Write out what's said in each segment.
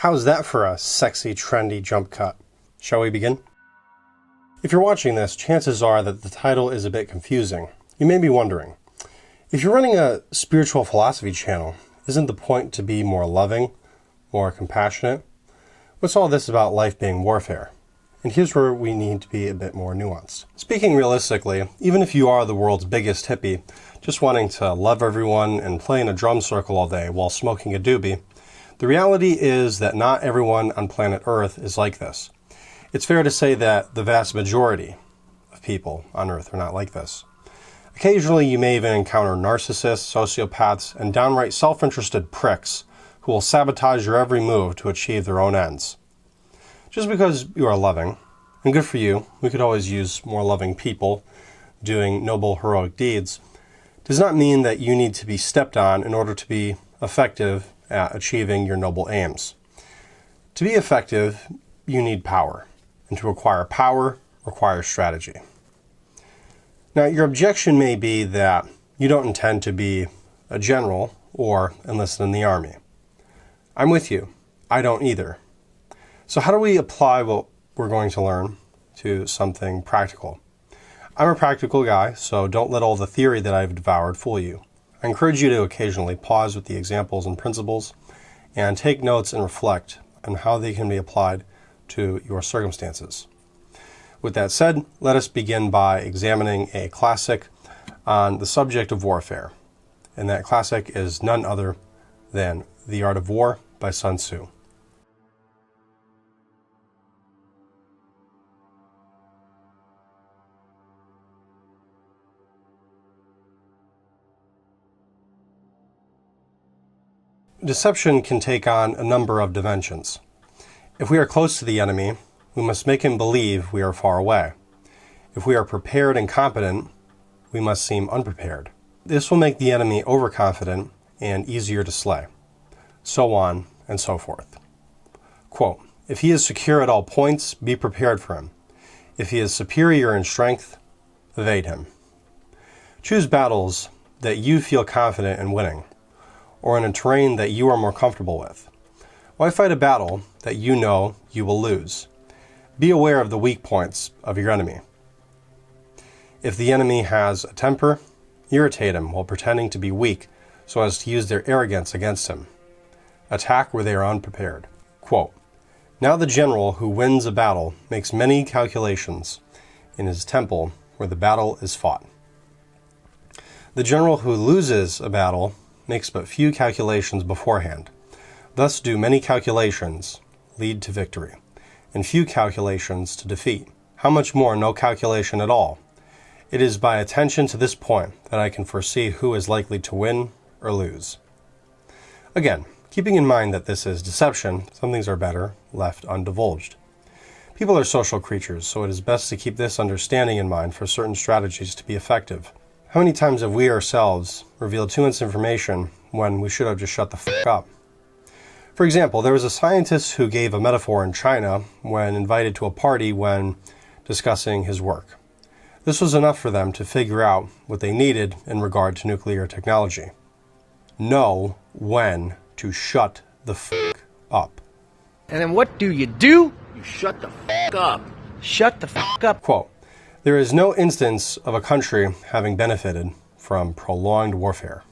How's that for a sexy, trendy jump cut? Shall we begin? If you're watching this, chances are that the title is a bit confusing. You may be wondering, if you're running a spiritual philosophy channel, isn't the point to be more loving, more compassionate? What's all this about life being warfare? And here's where we need to be a bit more nuanced. Speaking realistically, even if you are the world's biggest hippie, just wanting to love everyone and play in a drum circle all day while smoking a doobie, the reality is that not everyone on planet Earth is like this. It's fair to say that the vast majority of people on Earth are not like this. Occasionally, you may even encounter narcissists, sociopaths, and downright self-interested pricks who will sabotage your every move to achieve their own ends. Just because you are loving, and good for you, we could always use more loving people doing noble, heroic deeds, does not mean that you need to be stepped on in order to be effective at achieving your noble aims. To be effective, you need power, and to acquire power requires strategy. Now, your objection may be that you don't intend to be a general or enlist in the army. I'm with you. I don't either. So how do we apply what we're going to learn to something practical? I'm a practical guy, so don't let all the theory that I've devoured fool you. I encourage you to occasionally pause with the examples and principles and take notes and reflect on how they can be applied to your circumstances. With that said, let us begin by examining a classic on the subject of warfare. And that classic is none other than The Art of War by Sun Tzu. Deception can take on a number of dimensions. If we are close to the enemy, we must make him believe we are far away. If we are prepared and competent, we must seem unprepared. This will make the enemy overconfident and easier to slay. So on and so forth. Quote, if he is secure at all points, be prepared for him. If he is superior in strength, evade him. Choose battles that you feel confident in winning, or in a terrain that you are more comfortable with. Why fight a battle that you know you will lose? Be aware of the weak points of your enemy. If the enemy has a temper, irritate him while pretending to be weak so as to use their arrogance against him. Attack where they are unprepared. Quote, now the general who wins a battle makes many calculations in his temple where the battle is fought. The general who loses a battle makes but few calculations beforehand. Thus do many calculations lead to victory, and few calculations to defeat. How much more no calculation at all? It is by attention to this point that I can foresee who is likely to win or lose. Again, keeping in mind that this is deception, some things are better left undivulged. People are social creatures, so it is best to keep this understanding in mind for certain strategies to be effective. How many times have we ourselves revealed too much information when we should have just shut the fuck up? For example, there was a scientist who gave a metaphor in China when invited to a party when discussing his work. This was enough for them to figure out what they needed in regard to nuclear technology. Know when to shut the fuck up. And then what do? You shut the fuck up. Shut the fuck up. Quote, there is no instance of a country having benefited from prolonged warfare.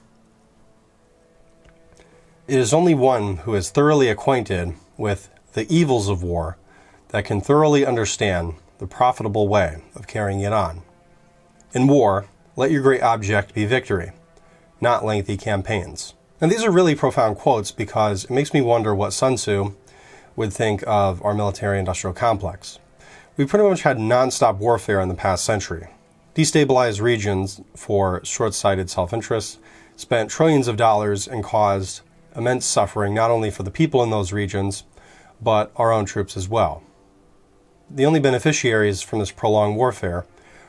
It is only one who is thoroughly acquainted with the evils of war that can thoroughly understand the profitable way of carrying it on. In war, let your great object be victory, not lengthy campaigns. And these are really profound quotes because it makes me wonder what Sun Tzu would think of our military-industrial complex. We pretty much had non-stop warfare in the past century. Destabilized regions for short-sighted self-interest, spent trillions of dollars and caused immense suffering not only for the people in those regions, but our own troops as well. The only beneficiaries from this prolonged warfare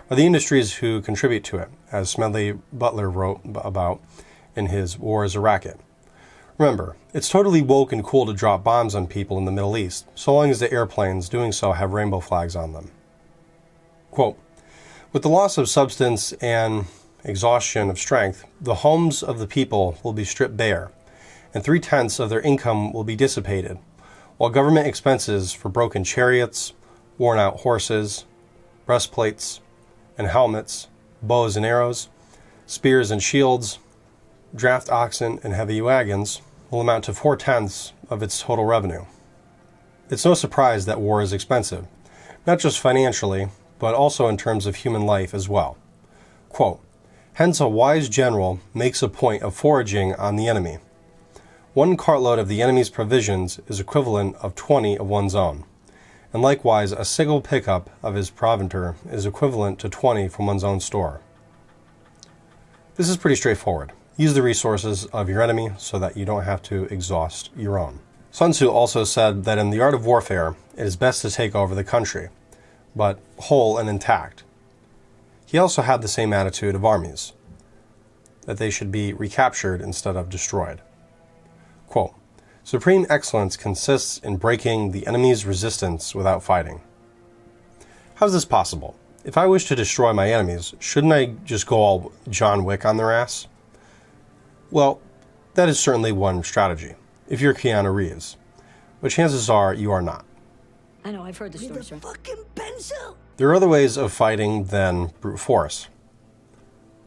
are the industries who contribute to it, as Smedley Butler wrote about in his War is a Racket. Remember, it's totally woke and cool to drop bombs on people in the Middle East, so long as the airplanes doing so have rainbow flags on them. Quote, with the loss of substance and exhaustion of strength, the homes of the people will be stripped bare, and 3/10 of their income will be dissipated, while government expenses for broken chariots, worn-out horses, breastplates and helmets, bows and arrows, spears and shields, draft oxen and heavy wagons will amount to 4/10 of its total revenue. It's no surprise that war is expensive, not just financially, but also in terms of human life as well. Quote, "Hence a wise general makes a point of foraging on the enemy. One cartload of the enemy's provisions is equivalent of 20 of one's own, and likewise a single pickup of his provender is equivalent to 20 from one's own store." This is pretty straightforward. Use the resources of your enemy so that you don't have to exhaust your own. Sun Tzu also said that in the art of warfare, it is best to take over the country, but whole and intact. He also had the same attitude of armies, that they should be recaptured instead of destroyed. Quote, "Supreme excellence consists in breaking the enemy's resistance without fighting." How is this possible? If I wish to destroy my enemies, shouldn't I just go all John Wick on their ass? Well, that is certainly one strategy, if you're Keanu Reeves, but chances are you are not. I know, I've heard the story, sir. Fucking pencil! There are other ways of fighting than brute force,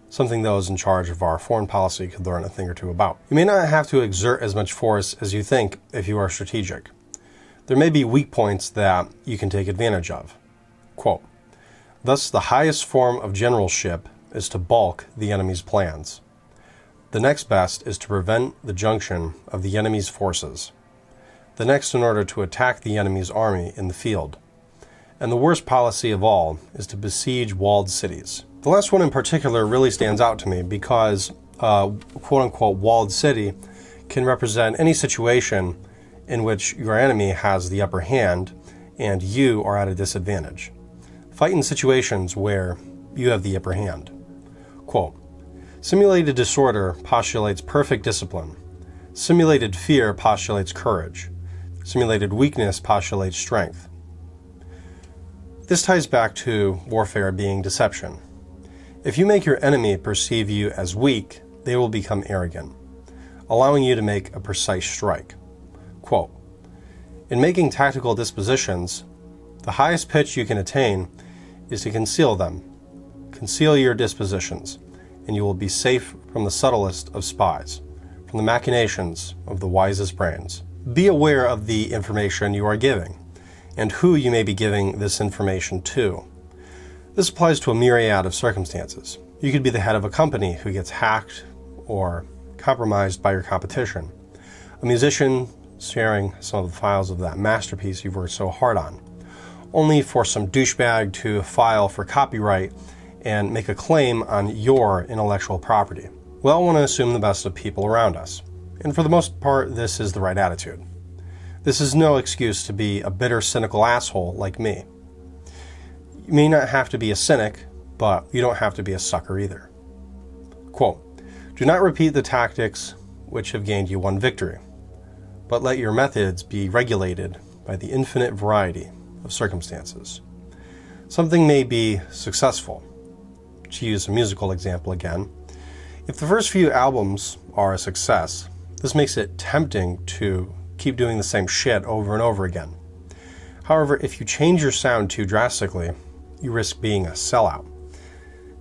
something those in charge of our foreign policy could learn a thing or two about. You may not have to exert as much force as you think if you are strategic. There may be weak points that you can take advantage of. Quote, "Thus the highest form of generalship is to balk the enemy's plans. The next best is to prevent the junction of the enemy's forces. The next in order to attack the enemy's army in the field. And the worst policy of all is to besiege walled cities." The last one in particular really stands out to me because a quote-unquote walled city can represent any situation in which your enemy has the upper hand and you are at a disadvantage. Fight in situations where you have the upper hand. Quote, "Simulated disorder postulates perfect discipline. Simulated fear postulates courage. Simulated weakness postulates strength." This ties back to warfare being deception. If you make your enemy perceive you as weak, they will become arrogant, allowing you to make a precise strike. Quote, "In making tactical dispositions, the highest pitch you can attain is to conceal them. Conceal your dispositions, and you will be safe from the subtlest of spies, from the machinations of the wisest brains. Be aware of the information you are giving, and who you may be giving this information to. This applies to a myriad of circumstances. You could be the head of a company who gets hacked or compromised by your competition, a musician sharing some of the files of that masterpiece you've worked so hard on, only for some douchebag to file for copyright and make a claim on your intellectual property. We all want to assume the best of people around us, and for the most part, this is the right attitude. This is no excuse to be a bitter, cynical asshole like me. You may not have to be a cynic, but you don't have to be a sucker either. Quote, "Do not repeat the tactics which have gained you one victory, but let your methods be regulated by the infinite variety of circumstances. Something may be successful. To use a musical example again, if the first few albums are a success, this makes it tempting to keep doing the same shit over and over again. However, if you change your sound too drastically, you risk being a sellout.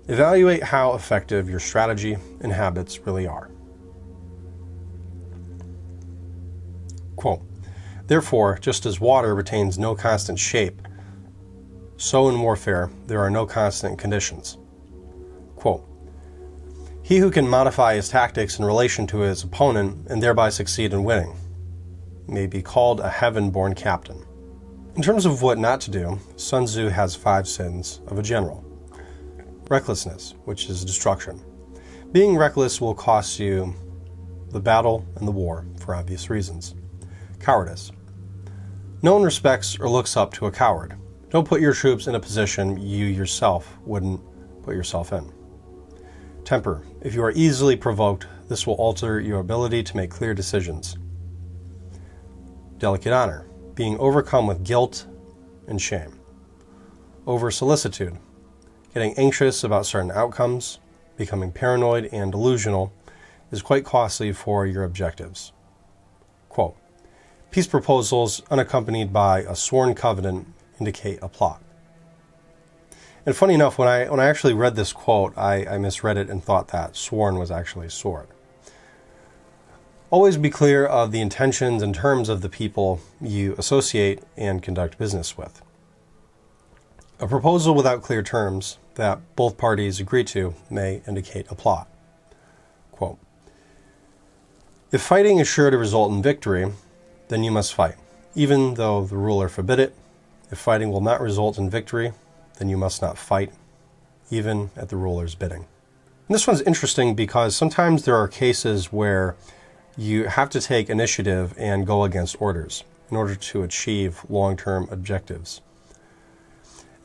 Evaluate how effective your strategy and habits really are." Quote, "Therefore, just as water retains no constant shape, so in warfare there are no constant conditions." Quote, "He who can modify his tactics in relation to his opponent and thereby succeed in winning may be called a heaven-born captain." In terms of what not to do, Sun Tzu has 5 sins of a general. Recklessness, which is destruction. Being reckless will cost you the battle and the war for obvious reasons. Cowardice. No one respects or looks up to a coward. Don't put your troops in a position you yourself wouldn't put yourself in. Temper. If you are easily provoked, this will alter your ability to make clear decisions. Delicate honor. Being overcome with guilt and shame. Over-solicitude. Getting anxious about certain outcomes, becoming paranoid and delusional is quite costly for your objectives. Quote, Peace proposals unaccompanied by a sworn covenant indicate a plot. And funny enough, when I actually read this quote, I misread it and thought that sworn was actually sword. Always be clear of the intentions and terms of the people you associate and conduct business with. A proposal without clear terms that both parties agree to may indicate a plot. Quote, if fighting is sure to result in victory, then you must fight, even though the ruler forbid it. If fighting will not result in victory, then you must not fight, even at the ruler's bidding. And this one's interesting because sometimes there are cases where you have to take initiative and go against orders in order to achieve long-term objectives.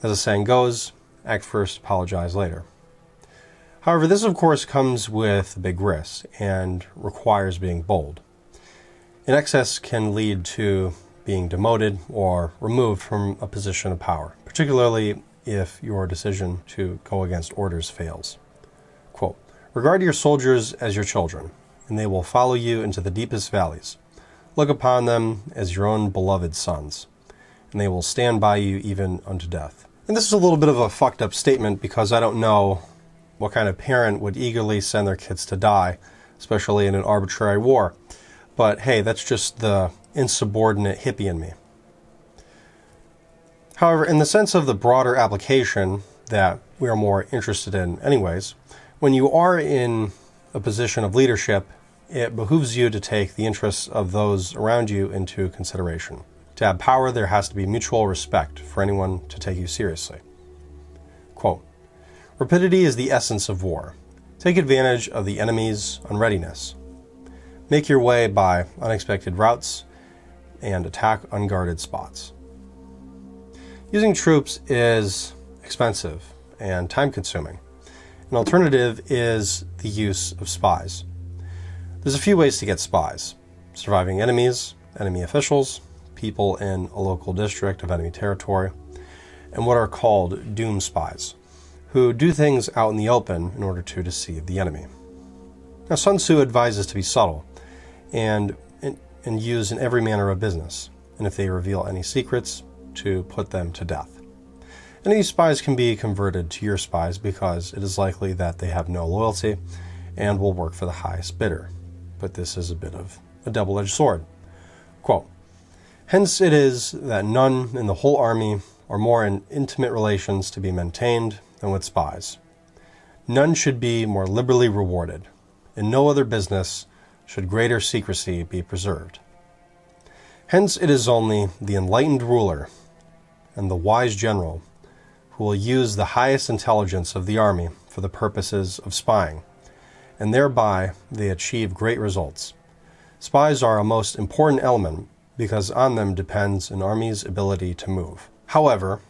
As the saying goes, act first, apologize later. However, this of course comes with a big risk and requires being bold. In excess can lead to being demoted or removed from a position of power, particularly if your decision to go against orders fails. Quote, regard your soldiers as your children, and they will follow you into the deepest valleys. Look upon them as your own beloved sons, and they will stand by you even unto death. And this is a little bit of a fucked up statement because I don't know what kind of parent would eagerly send their kids to die, especially in an arbitrary war. But hey, that's just the insubordinate hippie in me. However, in the sense of the broader application that we are more interested in anyways, when you are in a position of leadership, it behooves you to take the interests of those around you into consideration. To have power, there has to be mutual respect for anyone to take you seriously. Quote, rapidity is the essence of war. Take advantage of the enemy's unreadiness. Make your way by unexpected routes and attack unguarded spots. Using troops is expensive and time-consuming. An alternative is the use of spies. There's a few ways to get spies: surviving enemies, enemy officials, people in a local district of enemy territory, and what are called doom spies, who do things out in the open in order to deceive the enemy. Now, Sun Tzu advises to be subtle and use in every manner of business, and if they reveal any secrets, to put them to death. And these spies can be converted to your spies because it is likely that they have no loyalty and will work for the highest bidder. But this is a bit of a double-edged sword. Quote, hence it is that none in the whole army are more in intimate relations to be maintained than with spies. None should be more liberally rewarded. In no other business should greater secrecy be preserved. Hence it is only the enlightened ruler and the wise general who will use the highest intelligence of the army for the purposes of spying, and thereby they achieve great results. Spies are a most important element because on them depends an army's ability to move. However,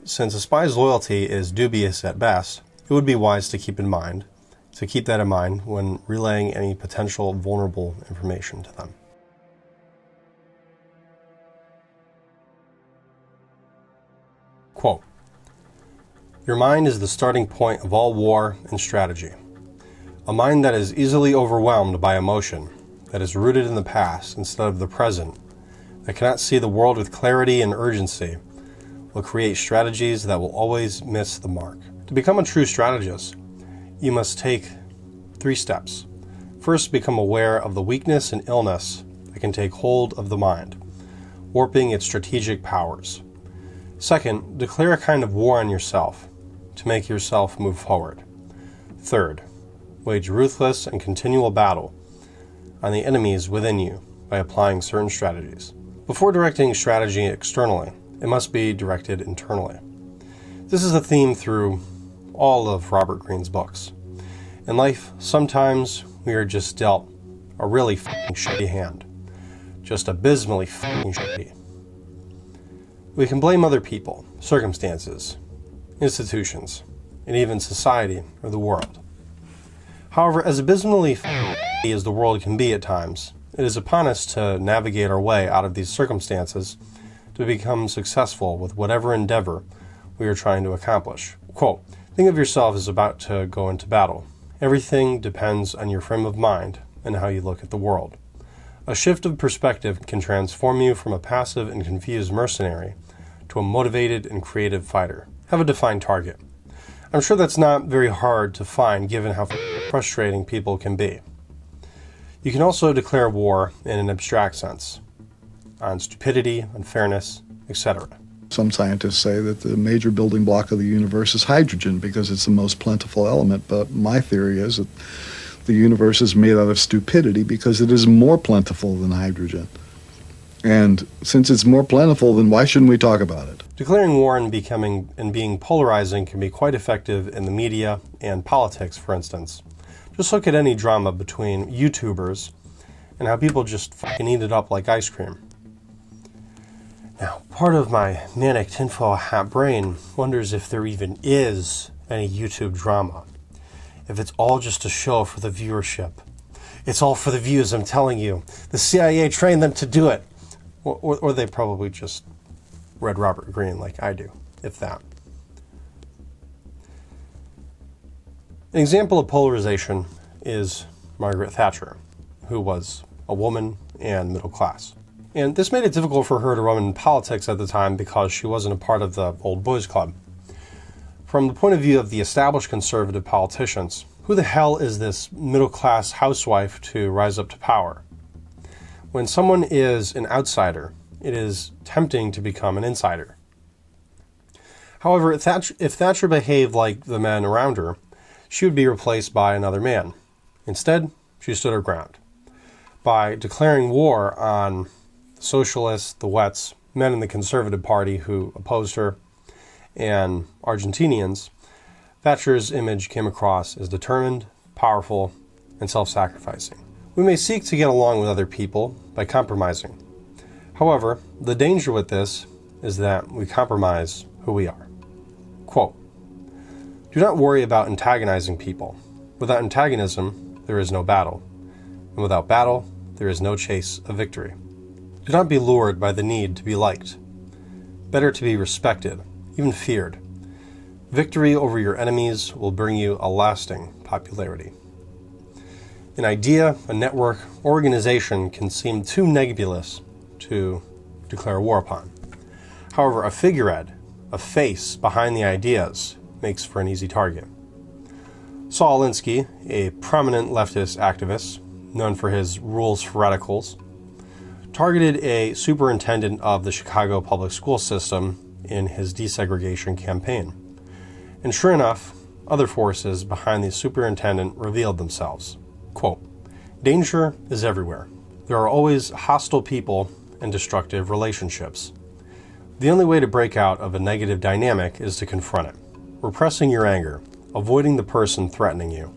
since a spy's loyalty is dubious at best, it would be wise to keep that in mind when relaying any potential vulnerable information to them. Quote, your mind is the starting point of all war and strategy. A mind that is easily overwhelmed by emotion, that is rooted in the past instead of the present, that cannot see the world with clarity and urgency, will create strategies that will always miss the mark. To become a true strategist, you must take 3 steps. First, become aware of the weakness and illness that can take hold of the mind, warping its strategic powers. Second, declare a kind of war on yourself to make yourself move forward. Third, wage ruthless and continual battle on the enemies within you by applying certain strategies. Before directing strategy externally, it must be directed internally. This is a theme through all of Robert Greene's books. In life, sometimes we are just dealt a really f***ing shitty hand. Just abysmally f***ing shitty. We can blame other people, circumstances, institutions, and even society or the world. However, as abysmally f***y as the world can be at times, it is upon us to navigate our way out of these circumstances to become successful with whatever endeavor we are trying to accomplish. Quote, think of yourself as about to go into battle. Everything depends on your frame of mind and how you look at the world. A shift of perspective can transform you from a passive and confused mercenary to a motivated and creative fighter. Have a defined target. I'm sure that's not very hard to find given how frustrating people can be. You can also declare war in an abstract sense, on stupidity, unfairness, etc. Some scientists say that the major building block of the universe is hydrogen because it's the most plentiful element, but my theory is that the universe is made out of stupidity because it is more plentiful than hydrogen. And since it's more plentiful, then why shouldn't we talk about it? Declaring war and being polarizing can be quite effective in the media and politics, for instance. Just look at any drama between YouTubers and how people just fucking eat it up like ice cream. Now, part of my manic tinfoil hat brain wonders if there even is any YouTube drama. If it's all just a show for the viewership. It's all for the views, I'm telling you. The CIA trained them to do it. Or they probably just read Robert Greene like I do, if that. An example of polarization is Margaret Thatcher, who was a woman and middle class. And this made it difficult for her to run in politics at the time because she wasn't a part of the old boys club. From the point of view of the established conservative politicians, who the hell is this middle-class housewife to rise up to power? When someone is an outsider, it is tempting to become an insider. However, if Thatcher behaved like the men around her, she would be replaced by another man. Instead, she stood her ground. By declaring war on the socialists, the Wets, men in the Conservative Party who opposed her, and Argentinians, Thatcher's image came across as determined, powerful, and self-sacrificing. We may seek to get along with other people by compromising. However, the danger with this is that we compromise who we are. Quote, "Do not worry about antagonizing people. Without antagonism, there is no battle. And without battle, there is no chase of victory. Do not be lured by the need to be liked. Better to be respected, even feared. Victory over your enemies will bring you a lasting popularity." An idea, a network, or organization can seem too nebulous to declare war upon. However, a figurehead, a face behind the ideas, makes for an easy target. Saul Alinsky, a prominent leftist activist, known for his rules for radicals, targeted a superintendent of the Chicago public school system in his desegregation campaign. And sure enough, other forces behind the superintendent revealed themselves. Quote, "Danger is everywhere. There are always hostile people and destructive relationships. The only way to break out of a negative dynamic is to confront it, repressing your anger, avoiding the person threatening you.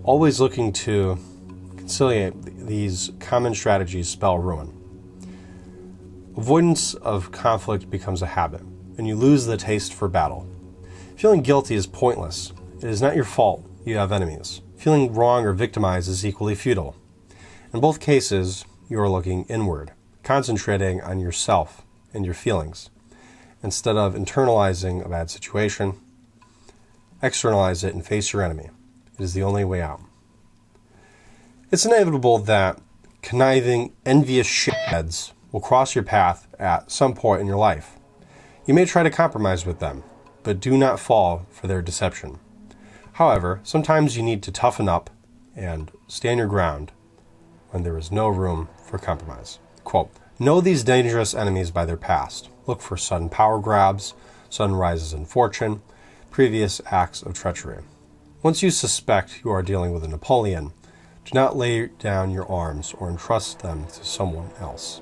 Always looking to conciliate these common strategies spell ruin. Avoidance of conflict becomes a habit, and you lose the taste for battle. Feeling guilty is pointless. It is not your fault you have enemies. Feeling wrong or victimized is equally futile. In both cases, you are looking inward, concentrating on yourself and your feelings. Instead of internalizing a bad situation, externalize it and face your enemy. It is the only way out. It's inevitable that conniving, envious shitheads will cross your path at some point in your life. You may try to compromise with them, but do not fall for their deception. However, sometimes you need to toughen up and stand your ground when there is no room for compromise. Quote, "Know these dangerous enemies by their past. Look for sudden power grabs, sudden rises in fortune, previous acts of treachery. Once you suspect you are dealing with a Napoleon, do not lay down your arms or entrust them to someone else.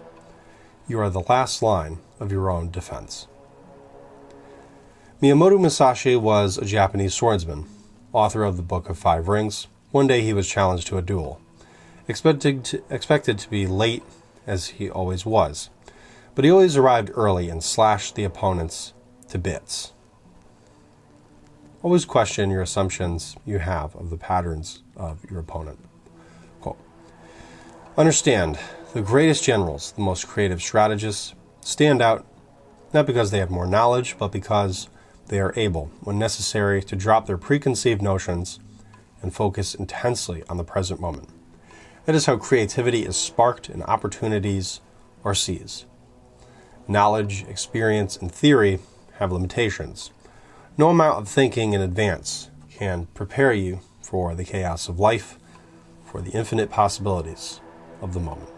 You are the last line of your own defense." Miyamoto Musashi was a Japanese swordsman, author of the Book of Five Rings. One day he was challenged to a duel, expected to be late as he always was, but he always arrived early and slashed the opponents to bits. Always question your assumptions you have of the patterns of your opponent. Quote, "Understand, the greatest generals, the most creative strategists, stand out not because they have more knowledge, but because they are able, when necessary, to drop their preconceived notions and focus intensely on the present moment. That is how creativity is sparked and opportunities are seized. Knowledge, experience, and theory have limitations. No amount of thinking in advance can prepare you for the chaos of life, for the infinite possibilities of the moment.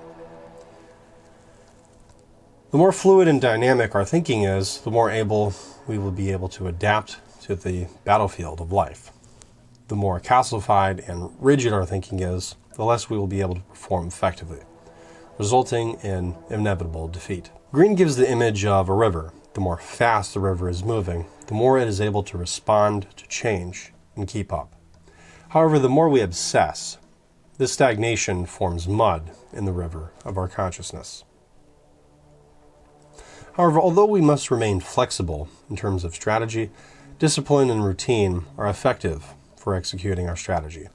The more fluid and dynamic our thinking is, the more able we will be able to adapt to the battlefield of life. The more calcified and rigid our thinking is, the less we will be able to perform effectively, resulting in inevitable defeat. Green gives the image of a river. The more fast the river is moving, the more it is able to respond to change and keep up. However, the more we obsess, this stagnation forms mud in the river of our consciousness. However, although we must remain flexible in terms of strategy, discipline and routine are effective for executing our strategy.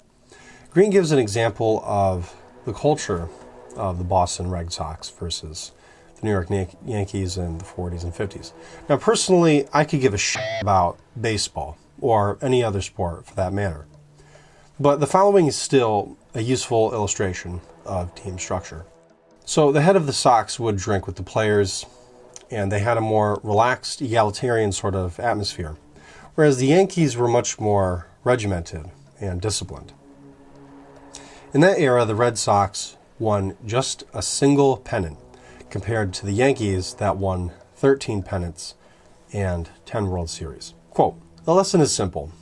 Green gives an example of the culture of the Boston Red Sox versus the New York Yankees in the 40s and 50s. Now, personally, I could give a shit about baseball or any other sport for that matter. But the following is still a useful illustration of team structure. So the head of the Sox would drink with the players, and they had a more relaxed, egalitarian sort of atmosphere, whereas the Yankees were much more regimented and disciplined. In that era, the Red Sox won just a single pennant, compared to the Yankees that won 13 pennants and 10 World Series. Quote, "The lesson is simple.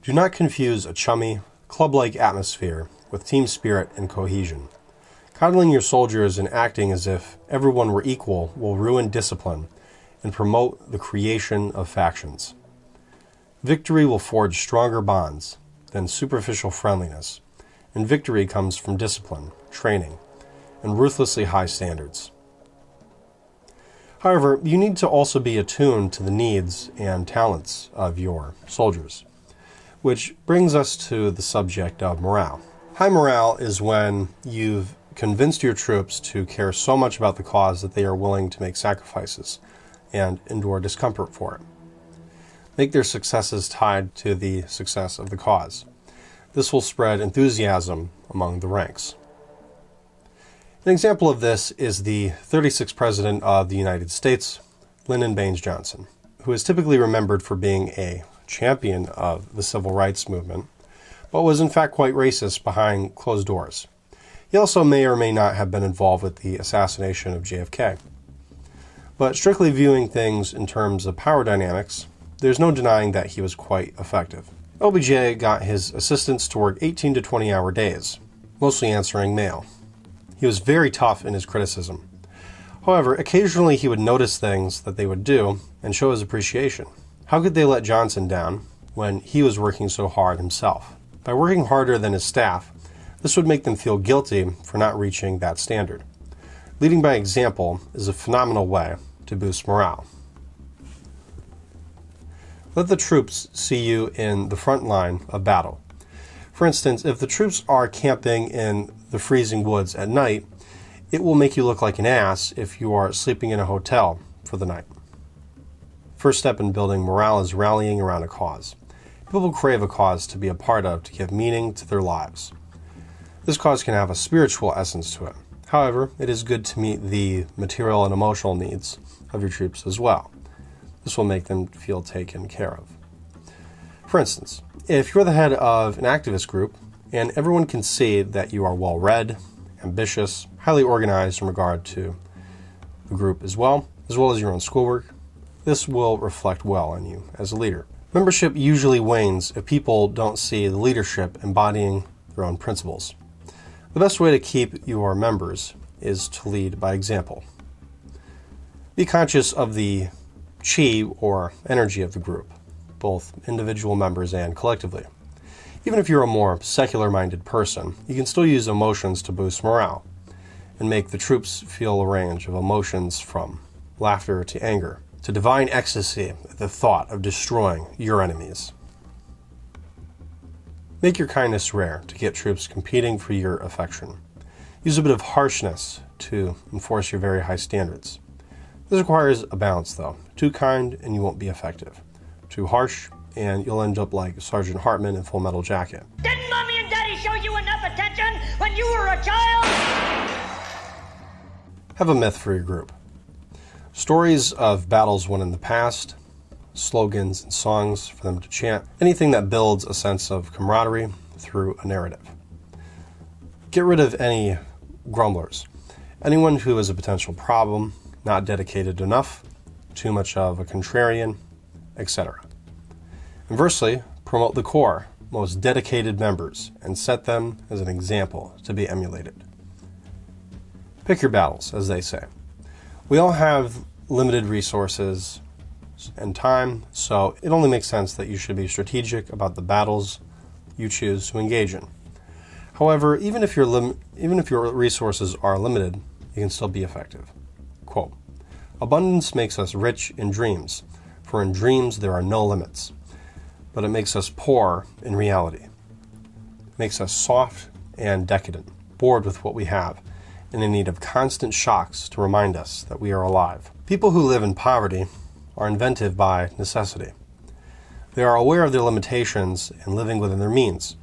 Do not confuse a chummy, club-like atmosphere with team spirit and cohesion. Coddling your soldiers and acting as if everyone were equal will ruin discipline and promote the creation of factions. Victory will forge stronger bonds than superficial friendliness, and victory comes from discipline, training, and ruthlessly high standards. However, you need to also be attuned to the needs and talents of your soldiers, which brings us to the subject of morale. High morale is when you've convinced your troops to care so much about the cause that they are willing to make sacrifices and endure discomfort for it. Make their successes tied to the success of the cause. This will spread enthusiasm among the ranks. An example of this is the 36th President of the United States, Lyndon Baines Johnson, who is typically remembered for being a champion of the civil rights movement, but was in fact quite racist behind closed doors. He also may or may not have been involved with the assassination of JFK. But strictly viewing things in terms of power dynamics, there's no denying that he was quite effective. LBJ got his assistants to work 18 to 20-hour days, mostly answering mail. He was very tough in his criticism. However, occasionally he would notice things that they would do and show his appreciation. How could they let Johnson down when he was working so hard himself? By working harder than his staff, this would make them feel guilty for not reaching that standard. Leading by example is a phenomenal way to boost morale. Let the troops see you in the front line of battle. For instance, if the troops are camping in the freezing woods at night, it will make you look like an ass if you are sleeping in a hotel for the night. First step in building morale is rallying around a cause. People crave a cause to be a part of to give meaning to their lives. This cause can have a spiritual essence to it. However, it is good to meet the material and emotional needs of your troops as well. This will make them feel taken care of. For instance, if you're the head of an activist group and everyone can see that you are well-read, ambitious, highly organized in regard to the group as well as your own schoolwork, this will reflect well on you as a leader. Membership usually wanes if people don't see the leadership embodying their own principles. The best way to keep your members is to lead by example. Be conscious of the chi or energy of the group, both individual members and collectively. Even if you're a more secular-minded person, you can still use emotions to boost morale and make the troops feel a range of emotions from laughter to anger, to divine ecstasy at the thought of destroying your enemies. Make your kindness rare to get troops competing for your affection. Use a bit of harshness to enforce your very high standards. This requires a balance, though. Too kind and you won't be effective. Too harsh and you'll end up like Sergeant Hartman in Full Metal Jacket. Didn't Mommy and Daddy show you enough attention? when you were a child? Have a myth for your group. Stories of battles won in the past, slogans and songs for them to chant, anything that builds a sense of camaraderie through a narrative. Get rid of any grumblers, anyone who is a potential problem, not dedicated enough, too much of a contrarian, etc. Inversely, promote the core, most dedicated members, and set them as an example to be emulated. Pick your battles, as they say. We all have limited resources and time, so it only makes sense that you should be strategic about the battles you choose to engage in. However, even if your resources are limited, you can still be effective. Quote, "Abundance makes us rich in dreams, for in dreams there are no limits. But it makes us poor in reality. It makes us soft and decadent, bored with what we have, and in need of constant shocks to remind us that we are alive." People who live in poverty are inventive by necessity. They are aware of their limitations and living within their means.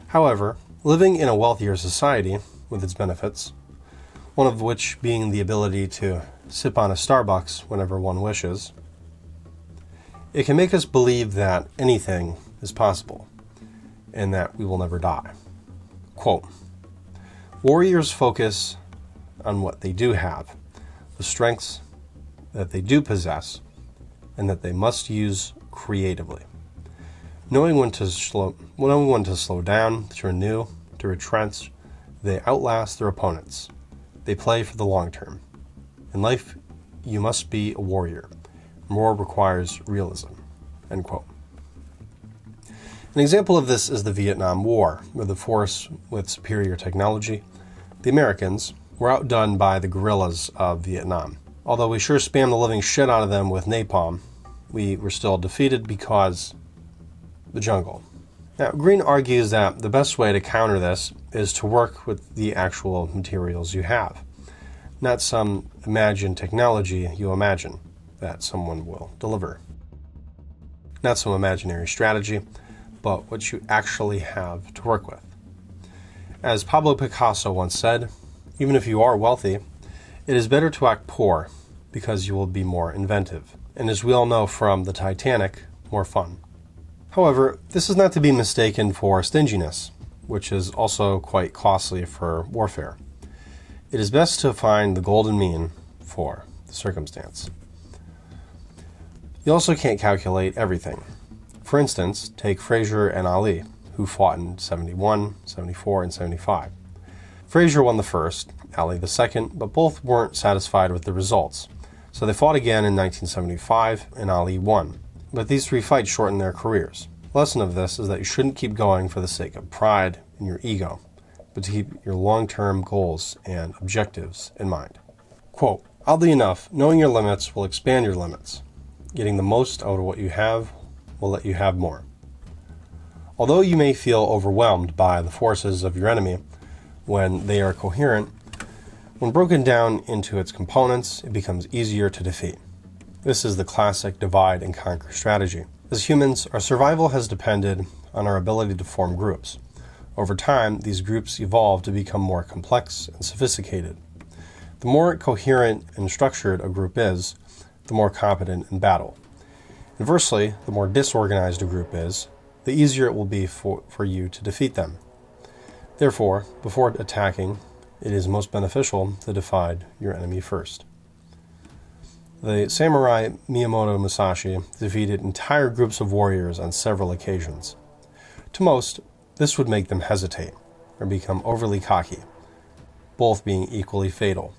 However, living in a wealthier society with its benefits, one of which being the ability to sip on a Starbucks whenever one wishes, it can make us believe that anything is possible and that we will never die. Quote, "Warriors focus on what they do have, the strengths that they do possess, and that they must use creatively. Knowing when to slow down, to renew, to retrench, they outlast their opponents. They play for the long term. In life, you must be a warrior. War requires realism." End quote. An example of this is the Vietnam War, where the force with superior technology, the Americans, were outdone by the guerrillas of Vietnam. Although we sure spammed the living shit out of them with napalm, we were still defeated because the jungle. Now, Green argues that the best way to counter this is to work with the actual materials you have, not some imagined technology you imagine that someone will deliver. Not some imaginary strategy, but what you actually have to work with. As Pablo Picasso once said, even if you are wealthy, it is better to act poor because you will be more inventive, and as we all know from the Titanic, more fun. However, this is not to be mistaken for stinginess, which is also quite costly for warfare. It is best to find the golden mean for the circumstance. You also can't calculate everything. For instance, take Frazier and Ali, who fought in 71, 74, and 75. Frazier won the first, Ali the second, but both weren't satisfied with the results. So they fought again in 1975, and Ali won. But these three fights shortened their careers. The lesson of this is that you shouldn't keep going for the sake of pride and your ego, but to keep your long-term goals and objectives in mind. Quote, "Oddly enough, knowing your limits will expand your limits. Getting the most out of what you have will let you have more. Although you may feel overwhelmed by the forces of your enemy when they are coherent, when broken down into its components, it becomes easier to defeat. This is the classic divide and conquer strategy. As humans, our survival has depended on our ability to form groups. Over time, these groups evolve to become more complex and sophisticated. The more coherent and structured a group is, the more competent in battle. Inversely, the more disorganized a group is, the easier it will be for you to defeat them. Therefore, before attacking, it is most beneficial to divide your enemy first. The samurai Miyamoto Musashi defeated entire groups of warriors on several occasions. To most, this would make them hesitate or become overly cocky, both being equally fatal.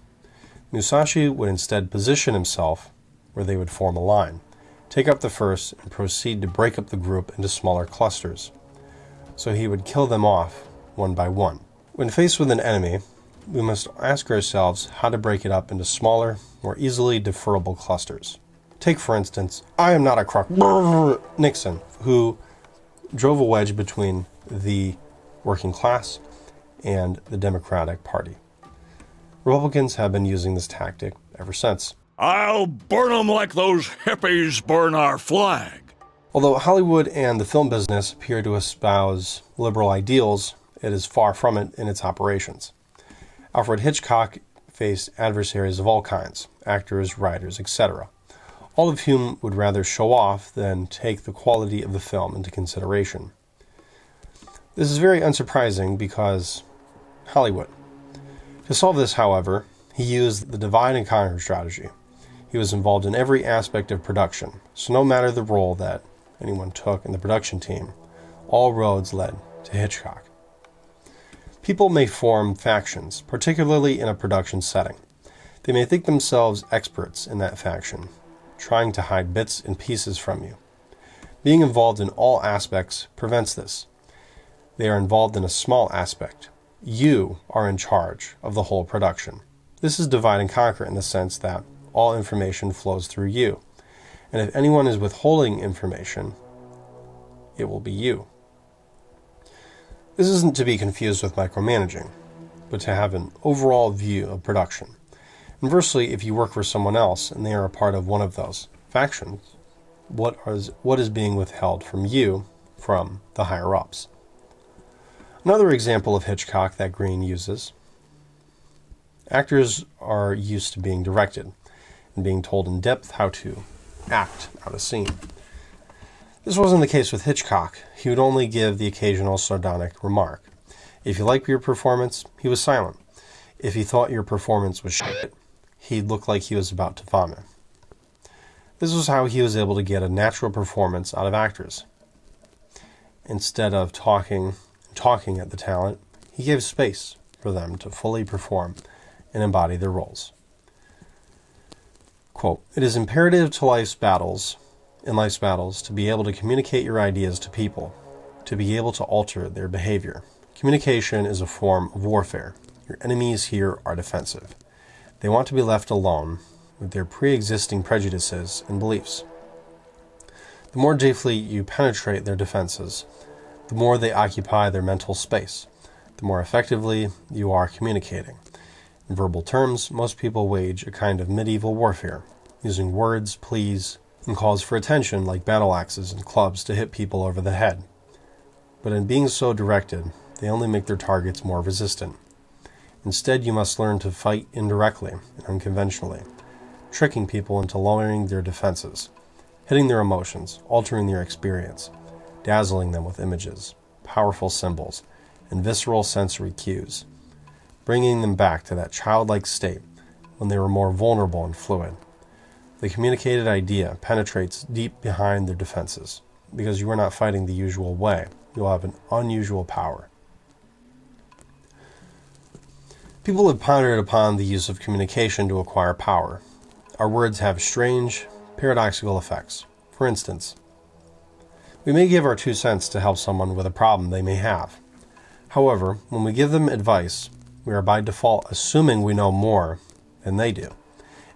Musashi would instead position himself where they would form a line, take up the first, and proceed to break up the group into smaller clusters. So he would kill them off one by one. When faced with an enemy, we must ask ourselves how to break it up into smaller, more easily deferrable clusters. Take, for instance, I am not a crook, Nixon, who drove a wedge between the working class and the Democratic Party. Republicans have been using this tactic ever since. I'll burn 'em like those hippies burn our flag. Although Hollywood and the film business appear to espouse liberal ideals, it is far from it in its operations. Alfred Hitchcock faced adversaries of all kinds, actors, writers, etc., all of whom would rather show off than take the quality of the film into consideration. This is very unsurprising because Hollywood. To solve this, however, he used the divide and conquer strategy. He was involved in every aspect of production, so no matter the role that anyone took in the production team, all roads led to Hitchcock. People may form factions, particularly in a production setting. They may think themselves experts in that faction, trying to hide bits and pieces from you. Being involved in all aspects prevents this. They are involved in a small aspect. You are in charge of the whole production. This is divide and conquer in the sense that all information flows through you. And if anyone is withholding information, it will be you. This isn't to be confused with micromanaging, but to have an overall view of production. Inversely, if you work for someone else and they are a part of one of those factions, what is being withheld from you from the higher-ups? Another example of Hitchcock that Green uses. Actors are used to being directed and being told in depth how to act out a scene. This wasn't the case with Hitchcock. He would only give the occasional sardonic remark. If he liked your performance, he was silent. If he thought your performance was shit, he'd look like he was about to vomit. This was how he was able to get a natural performance out of actors. Instead of talking at the talent, he gave space for them to fully perform and embody their roles. Quote, "It is imperative to life's battles to be able to communicate your ideas to people, to be able to alter their behavior. Communication is a form of warfare. Your enemies here are defensive. They want to be left alone with their pre-existing prejudices and beliefs. The more deeply you penetrate their defenses, the more they occupy their mental space, the more effectively you are communicating. In verbal terms, most people wage a kind of medieval warfare, using words, pleas, and calls for attention like battle axes and clubs to hit people over the head. But in being so directed, they only make their targets more resistant. Instead, you must learn to fight indirectly and unconventionally, tricking people into lowering their defenses, hitting their emotions, altering their experience, dazzling them with images, powerful symbols, and visceral sensory cues, bringing them back to that childlike state when they were more vulnerable and fluid. The communicated idea penetrates deep behind their defenses. Because you are not fighting the usual way, you'll have an unusual power." People have pondered upon the use of communication to acquire power. Our words have strange, paradoxical effects. For instance, we may give our 2 cents to help someone with a problem they may have. However, when we give them advice, we are by default assuming we know more than they do,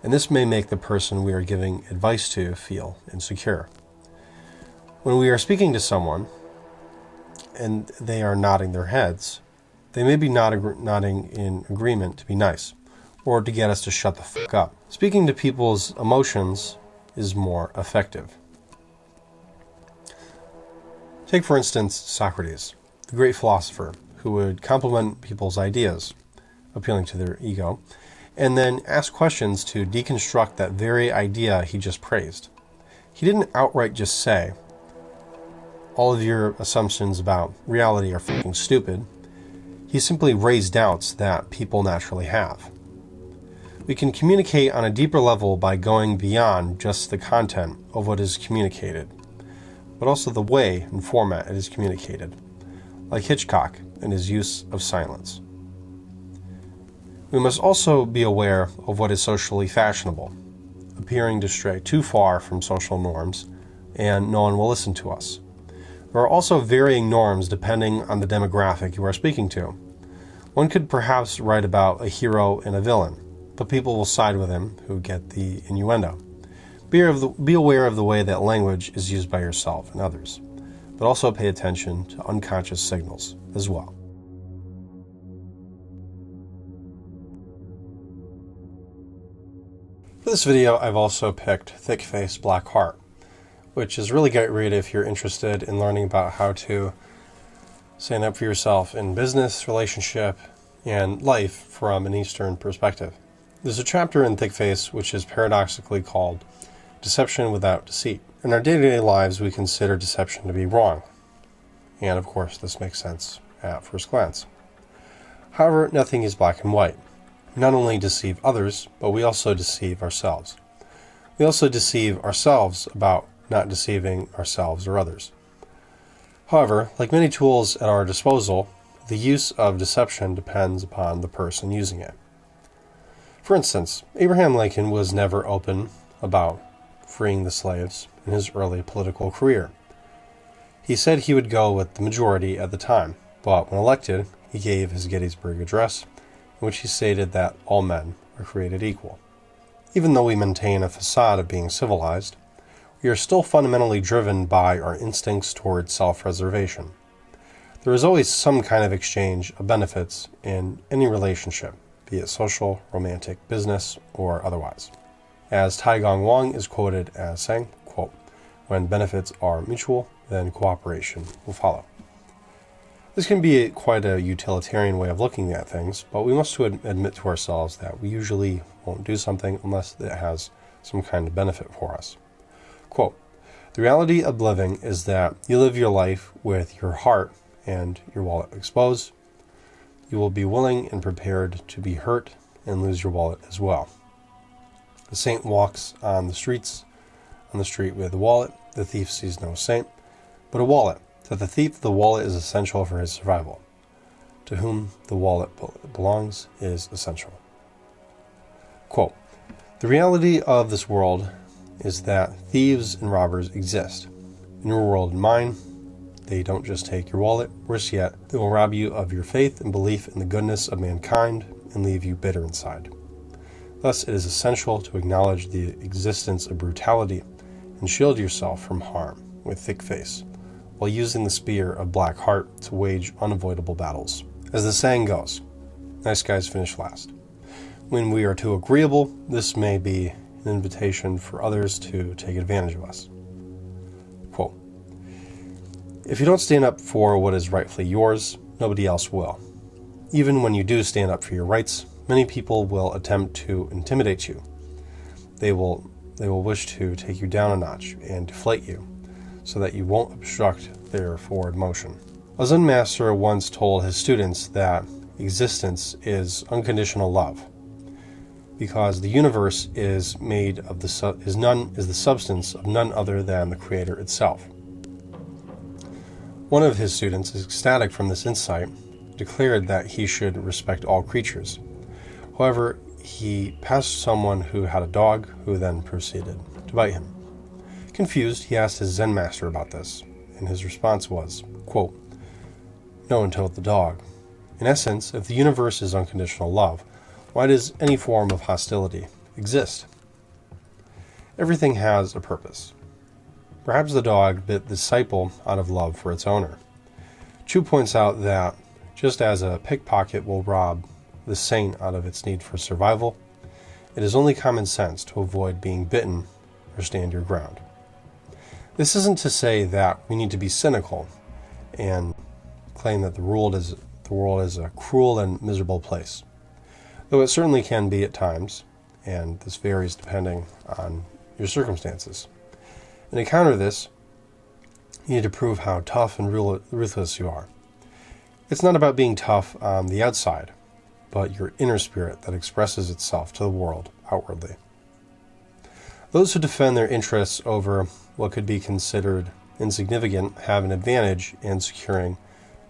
and this may make the person we are giving advice to feel insecure. When we are speaking to someone and they are nodding their heads, they may be nodding in agreement to be nice, or to get us to shut the fuck up. Speaking to people's emotions is more effective. Take, for instance, Socrates, the great philosopher, who would compliment people's ideas, appealing to their ego, and then ask questions to deconstruct that very idea he just praised. He didn't outright just say, "All of your assumptions about reality are fucking stupid." He simply raised doubts that people naturally have. We can communicate on a deeper level by going beyond just the content of what is communicated, but also the way and format it is communicated, like Hitchcock and his use of silence. We must also be aware of what is socially fashionable, appearing to stray too far from social norms, and no one will listen to us. There are also varying norms depending on the demographic you are speaking to. One could perhaps write about a hero and a villain, but people will side with him who get the innuendo. Be aware of the way that language is used by yourself and others, but also pay attention to unconscious signals as well. For this video, I've also picked Thick Face, Black Heart, which is really great read if you're interested in learning about how to Stand up for yourself in business, relationship, and life from an Eastern perspective. There's a chapter in Thick Face which is paradoxically called Deception Without Deceit. In our day-to-day lives, we consider deception to be wrong. And of course, this makes sense at first glance. However, nothing is black and white. We not only deceive others, but we also deceive ourselves. We also deceive ourselves about not deceiving ourselves or others. However, like many tools at our disposal, the use of deception depends upon the person using it. For instance, Abraham Lincoln was never open about freeing the slaves in his early political career. He said he would go with the majority at the time, but when elected, he gave his Gettysburg Address, in which he stated that all men are created equal. Even though we maintain a facade of being civilized, we are still fundamentally driven by our instincts toward self-preservation. There is always some kind of exchange of benefits in any relationship, be it social, romantic, business, or otherwise. As Tai Gong Wang is quoted as saying, quote, "When benefits are mutual, then cooperation will follow." This can be quite a utilitarian way of looking at things, but we must admit to ourselves that we usually won't do something unless it has some kind of benefit for us. Quote, "The reality of living is that you live your life with your heart and your wallet exposed. You will be willing and prepared to be hurt and lose your wallet as well. The saint walks on the street with a wallet. The thief sees no saint, but a wallet. To the thief, the wallet is essential for his survival. To whom the wallet belongs is essential." Quote, "The reality of this world is that thieves and robbers exist. In your world and mine, they don't just take your wallet. Worse yet, they will rob you of your faith and belief in the goodness of mankind and leave you bitter inside. Thus, it is essential to acknowledge the existence of brutality and shield yourself from harm with thick face, while using the spear of black heart to wage unavoidable battles. As the saying goes, nice guys finish last. When we are too agreeable, this may be an invitation for others to take advantage of us." Quote, "If you don't stand up for what is rightfully yours, nobody else will. Even when you do stand up for your rights, many people will attempt to intimidate you. They will wish to take you down a notch and deflate you, so that you won't obstruct their forward motion. A Zen master once told his students that existence is unconditional love, because the universe is made of the substance of none other than the Creator itself. One of his students, ecstatic from this insight, declared that he should respect all creatures. However, he passed someone who had a dog, who then proceeded to bite him. Confused, he asked his Zen master about this, and his response was, quote, "No one told the dog. In essence, if the universe is unconditional love, why does any form of hostility exist? Everything has a purpose. Perhaps the dog bit the disciple out of love for its owner." Chu points out that just as a pickpocket will rob the saint out of its need for survival, it is only common sense to avoid being bitten or stand your ground. This isn't to say that we need to be cynical and claim that the world is a cruel and miserable place, though it certainly can be at times, and this varies depending on your circumstances. And to counter this, you need to prove how tough and ruthless you are. It's not about being tough on the outside, but your inner spirit that expresses itself to the world outwardly. Those who defend their interests over what could be considered insignificant have an advantage in securing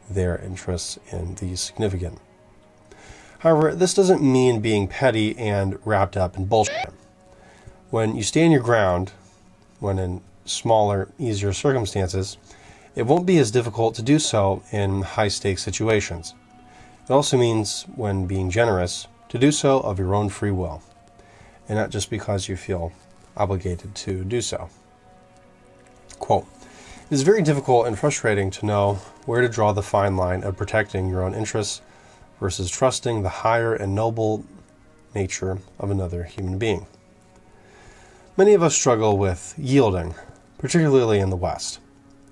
their interests in the significant. However, this doesn't mean being petty and wrapped up in bullshit. When you stand your ground, when in smaller, easier circumstances, it won't be as difficult to do so in high-stakes situations. It also means, when being generous, to do so of your own free will, and not just because you feel obligated to do so. Quote, "It is very difficult and frustrating to know where to draw the fine line of protecting your own interests versus trusting the higher and noble nature of another human being. Many of us struggle with yielding, particularly in the West.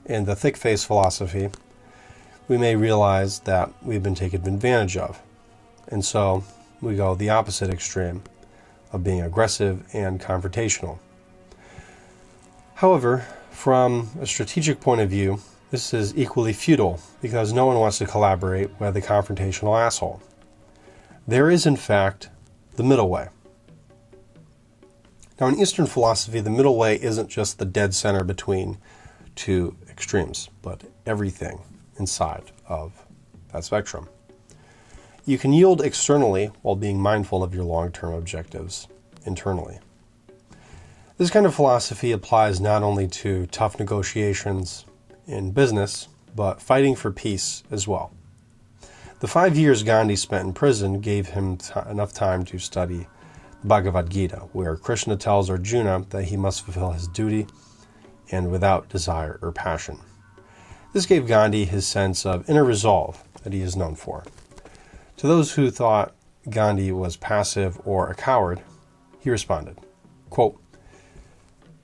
In the thick-face philosophy, we may realize that we've been taken advantage of. And so we go the opposite extreme of being aggressive and confrontational. However, from a strategic point of view, this is equally futile because no one wants to collaborate with a confrontational asshole. There is, in fact, the middle way. Now, in Eastern philosophy, the middle way isn't just the dead center between two extremes, but everything inside of that spectrum. You can yield externally while being mindful of your long-term objectives internally. This kind of philosophy applies not only to tough negotiations in business, but fighting for peace as well. The 5 years Gandhi spent in prison gave him enough time to study the Bhagavad Gita, where Krishna tells Arjuna that he must fulfill his duty and without desire or passion. This gave Gandhi his sense of inner resolve that he is known for. To those who thought Gandhi was passive or a coward, he responded, quote,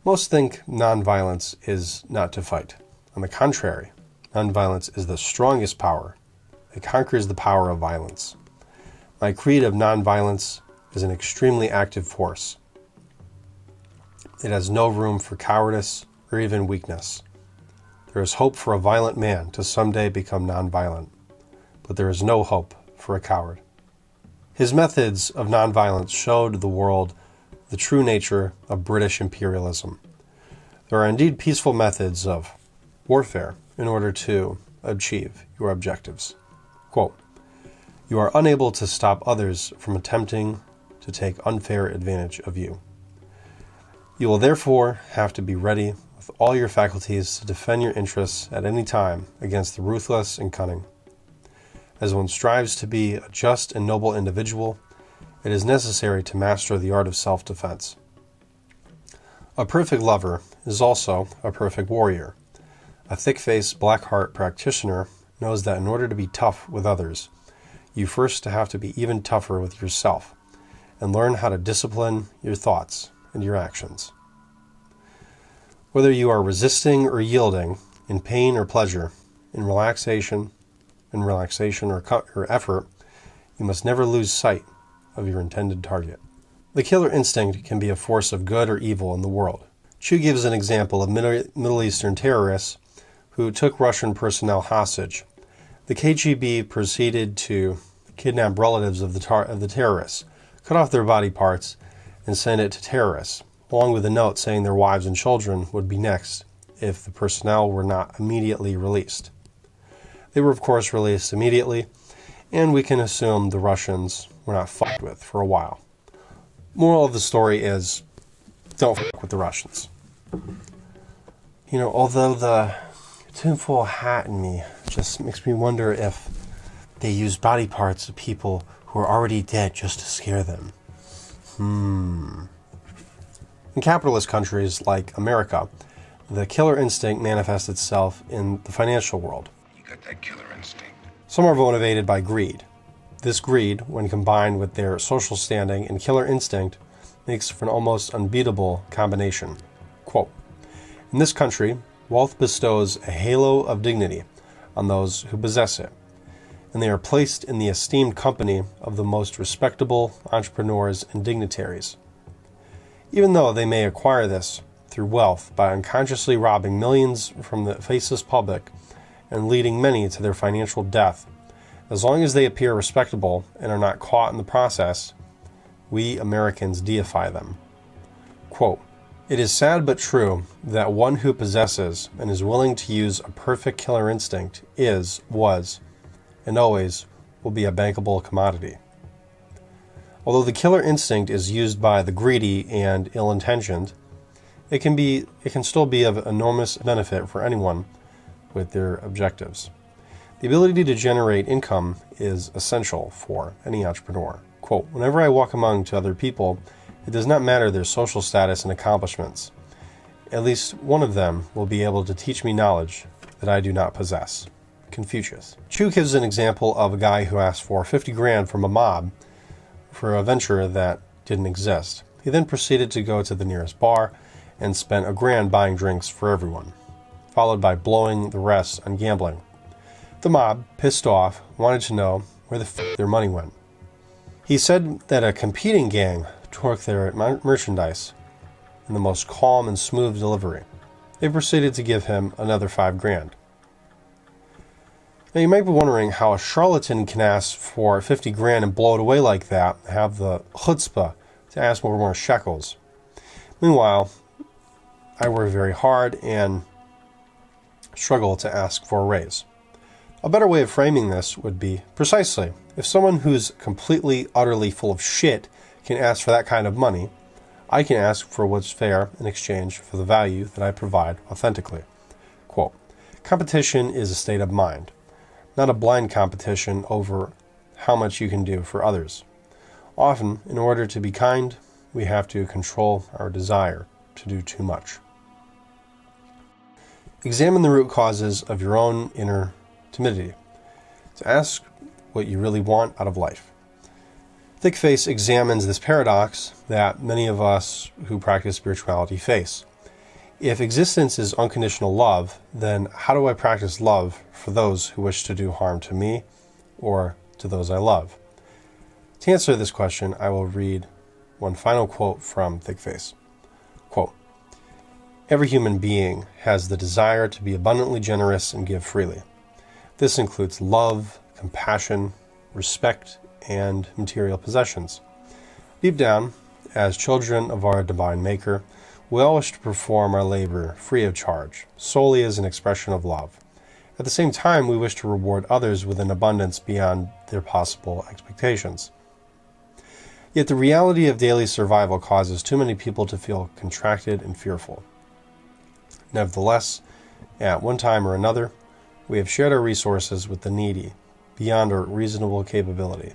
"Most think nonviolence is not to fight. On the contrary, nonviolence is the strongest power. It conquers the power of violence. My creed of nonviolence is an extremely active force. It has no room for cowardice or even weakness. There is hope for a violent man to someday become nonviolent, but there is no hope for a coward." His methods of nonviolence showed the world the true nature of British imperialism. There are indeed peaceful methods of warfare in order to achieve your objectives. Quote, "You are unable to stop others from attempting to take unfair advantage of you. You will therefore have to be ready with all your faculties to defend your interests at any time against the ruthless and cunning. As one strives to be a just and noble individual, it is necessary to master the art of self-defense. A perfect lover is also a perfect warrior. A thick-faced, black-heart practitioner knows that in order to be tough with others, you first have to be even tougher with yourself and learn how to discipline your thoughts and your actions. Whether you are resisting or yielding, in pain or pleasure, in relaxation or effort, you must never lose sight of your intended target. The killer instinct can be a force of good or evil in the world. Chu gives an example of Middle Eastern terrorists who took Russian personnel hostage. The KGB proceeded to kidnap relatives of the terrorists, cut off their body parts, and send it to terrorists, along with a note saying their wives and children would be next if the personnel were not immediately released. They were, of course, released immediately, and we can assume the Russians were not fucked with for a while. Moral of the story is, don't fuck with the Russians. You know, although the tinfoil hat in me just makes me wonder if they use body parts of people who are already dead just to scare them. In capitalist countries like America, the killer instinct manifests itself in the financial world. You got that killer instinct. Some are motivated by greed. This greed, when combined with their social standing and killer instinct, makes for an almost unbeatable combination. Quote, "In this country, wealth bestows a halo of dignity on those who possess it, and they are placed in the esteemed company of the most respectable entrepreneurs and dignitaries. Even though they may acquire this through wealth by unconsciously robbing millions from the faceless public and leading many to their financial death, as long as they appear respectable and are not caught in the process, we Americans deify them." Quote, "It is sad but true that one who possesses and is willing to use a perfect killer instinct was, and always will be a bankable commodity. Although the killer instinct is used by the greedy and ill-intentioned, it can still be of enormous benefit for anyone with their objectives. The ability to generate income is essential for any entrepreneur. Quote, "Whenever I walk among to other people, it does not matter their social status and accomplishments. At least one of them will be able to teach me knowledge that I do not possess." Confucius. Chu gives an example of a guy who asked for 50 grand from a mob for a venture that didn't exist. He then proceeded to go to the nearest bar and spent $1 grand buying drinks for everyone, followed by blowing the rest on gambling. The mob, pissed off, wanted to know where the their money went. He said that a competing gang took their merchandise in the most calm and smooth delivery. They proceeded to give him another $5,000. Now you might be wondering how a charlatan can ask for $50,000 and blow it away like that, and have the chutzpah to ask for more shekels. Meanwhile, I work very hard and struggle to ask for a raise. A better way of framing this would be precisely, if someone who's completely, utterly full of shit can ask for that kind of money, I can ask for what's fair in exchange for the value that I provide authentically. Quote, competition is a state of mind, not a blind competition over how much you can do for others. Often, in order to be kind, we have to control our desire to do too much. Examine the root causes of your own inner timidity. To ask what you really want out of life. Thickface examines this paradox that many of us who practice spirituality face. If existence is unconditional love, then how do I practice love for those who wish to do harm to me or to those I love? To answer this question, I will read one final quote from Thickface. Quote, every human being has the desire to be abundantly generous and give freely. This includes love, compassion, respect, and material possessions. Deep down, as children of our divine maker, we all wish to perform our labor free of charge, solely as an expression of love. At the same time, we wish to reward others with an abundance beyond their possible expectations. Yet the reality of daily survival causes too many people to feel contracted and fearful. Nevertheless, at one time or another, we have shared our resources with the needy beyond our reasonable capability.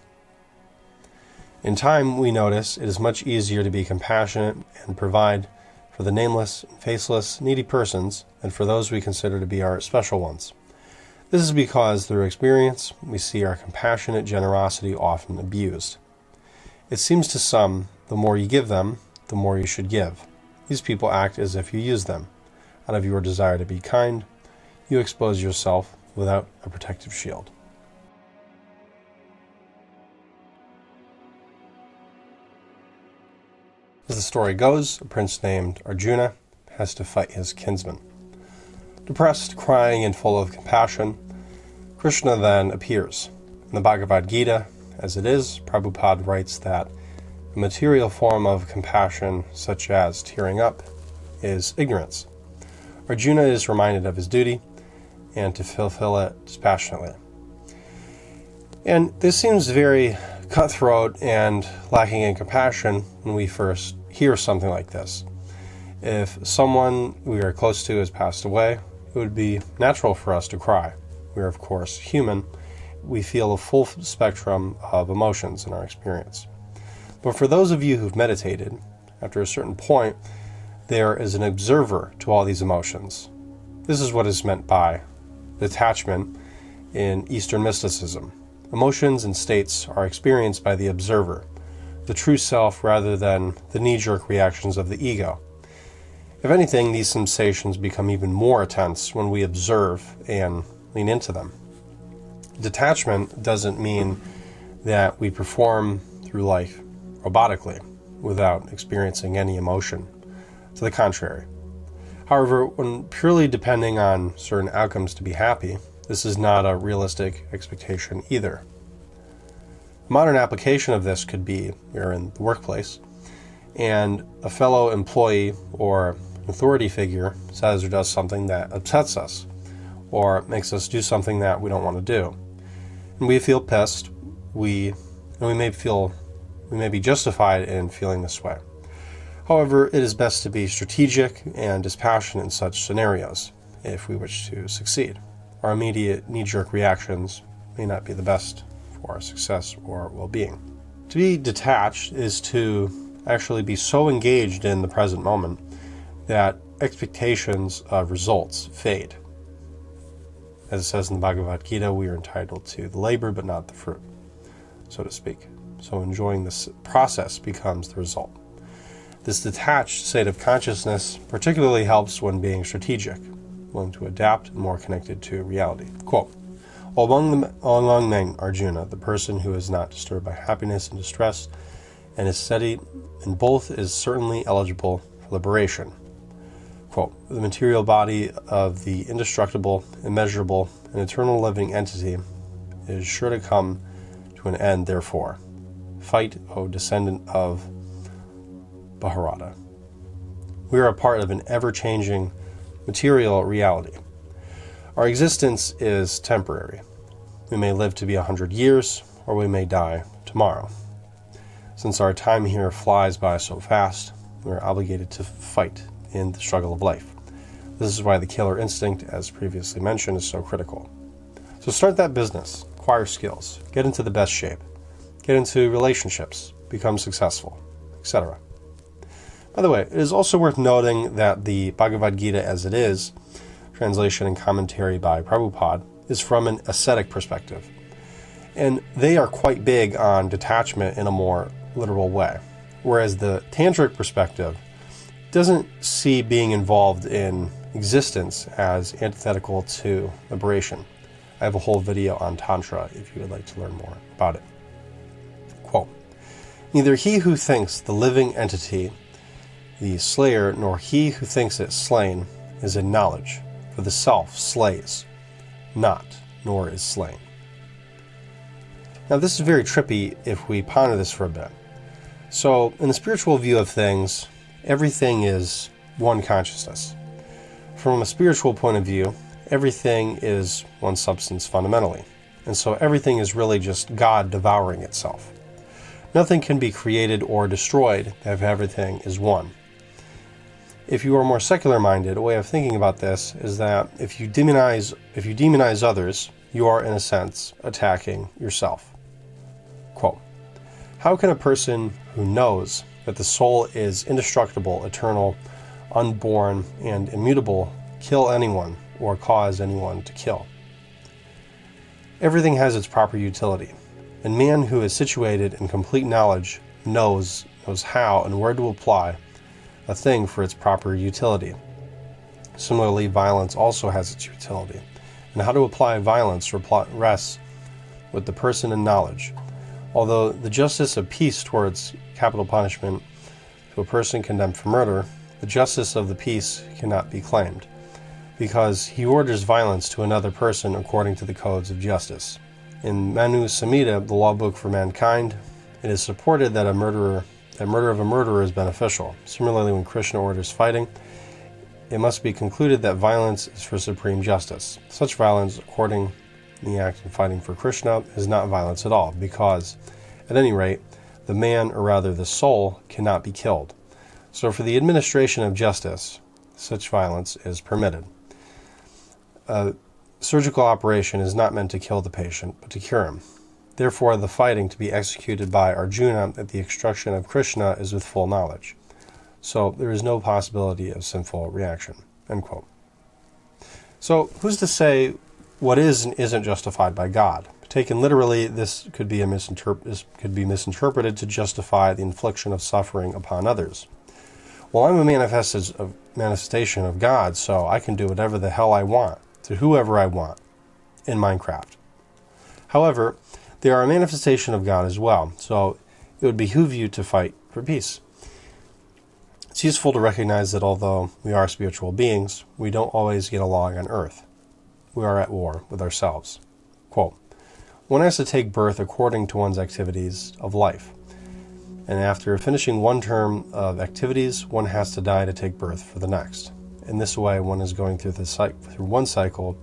In time, we notice it is much easier to be compassionate and provide for the nameless, faceless, needy persons than for those we consider to be our special ones. This is because, through experience, we see our compassionate generosity often abused. It seems to some, the more you give them, the more you should give. These people act as if you use them. Out of your desire to be kind, you expose yourself without a protective shield. As the story goes, a prince named Arjuna has to fight his kinsman. Depressed, crying, and full of compassion, Krishna then appears. In the Bhagavad Gita, as it is, Prabhupada writes that a material form of compassion, such as tearing up, is ignorance. Arjuna is reminded of his duty and to fulfill it dispassionately. And this seems very cutthroat and lacking in compassion when we first hear something like this. If someone we are close to has passed away, it would be natural for us to cry. We are, of course, human. We feel a full spectrum of emotions in our experience. But for those of you who've meditated, after a certain point, there is an observer to all these emotions. This is what is meant by detachment in Eastern mysticism. Emotions and states are experienced by the observer, the true self, rather than the knee-jerk reactions of the ego. If anything, these sensations become even more intense when we observe and lean into them. Detachment doesn't mean that we perform through life robotically without experiencing any emotion. To the contrary. However, when purely depending on certain outcomes to be happy, this is not a realistic expectation either. A modern application of this could be we're in the workplace, and a fellow employee or authority figure says or does something that upsets us, or makes us do something that we don't want to do. And we feel pissed, we may be justified in feeling this way. However, it is best to be strategic and dispassionate in such scenarios if we wish to succeed. Our immediate knee-jerk reactions may not be the best for our success or well-being. To be detached is to actually be so engaged in the present moment that expectations of results fade. As it says in the Bhagavad Gita, we are entitled to the labor but not the fruit, so to speak. So enjoying this process becomes the result. This detached state of consciousness particularly helps when being strategic, willing to adapt and more connected to reality. Quote, Among men, Arjuna, the person who is not disturbed by happiness and distress and is steady in both is certainly eligible for liberation. Quote, the material body of the indestructible, immeasurable, and eternal living entity is sure to come to an end, therefore. Fight, O descendant of Bharata. We are a part of an ever-changing material reality. Our existence is temporary. We may live to be 100 years, or we may die tomorrow. Since our time here flies by so fast, we are obligated to fight in the struggle of life. This is why the killer instinct, as previously mentioned, is so critical. So start that business, acquire skills, get into the best shape, get into relationships, become successful, etc. By the way, it is also worth noting that the Bhagavad Gita as it is, translation and commentary by Prabhupada, is from an ascetic perspective. And they are quite big on detachment in a more literal way. Whereas the Tantric perspective doesn't see being involved in existence as antithetical to liberation. I have a whole video on Tantra if you would like to learn more about it. Quote, neither he who thinks the living entity the slayer, nor he who thinks it slain, is in knowledge, for the self slays not, nor is slain. Now this is very trippy if we ponder this for a bit. So, in the spiritual view of things, everything is one consciousness. From a spiritual point of view, everything is one substance fundamentally. And so everything is really just God devouring itself. Nothing can be created or destroyed if everything is one. If you are more secular-minded, a way of thinking about this is that if you demonize others, you are, in a sense, attacking yourself. Quote, how can a person who knows that the soul is indestructible, eternal, unborn, and immutable kill anyone or cause anyone to kill? Everything has its proper utility, and man who is situated in complete knowledge knows how and where to apply a thing for its proper utility. Similarly, violence also has its utility, and how to apply violence rests with the person in knowledge. Although the justice of peace towards capital punishment to a person condemned for murder, the justice of the peace cannot be claimed, because he orders violence to another person according to the codes of justice. In Manu Samhita, the law book for mankind, it is supported that murder of a murderer is beneficial. Similarly, when Krishna orders fighting, it must be concluded that violence is for supreme justice. Such violence, according to the act of fighting for Krishna, is not violence at all, because, at any rate, the man, or rather the soul, cannot be killed. So for the administration of justice, such violence is permitted. A surgical operation is not meant to kill the patient, but to cure him. Therefore, the fighting to be executed by Arjuna at the instruction of Krishna is with full knowledge. So there is no possibility of sinful reaction. End quote. So who's to say what is and isn't justified by God? Taken literally, this could be misinterpreted to justify the infliction of suffering upon others. Well, I'm a manifestation of God, so I can do whatever the hell I want to whoever I want in Minecraft. However, they are a manifestation of God as well, so it would behoove you to fight for peace. It's useful to recognize that although we are spiritual beings, we don't always get along on earth. We are at war with ourselves. Quote, one has to take birth according to one's activities of life. And after finishing one term of activities, one has to die to take birth for the next. In this way, one is going through one cycle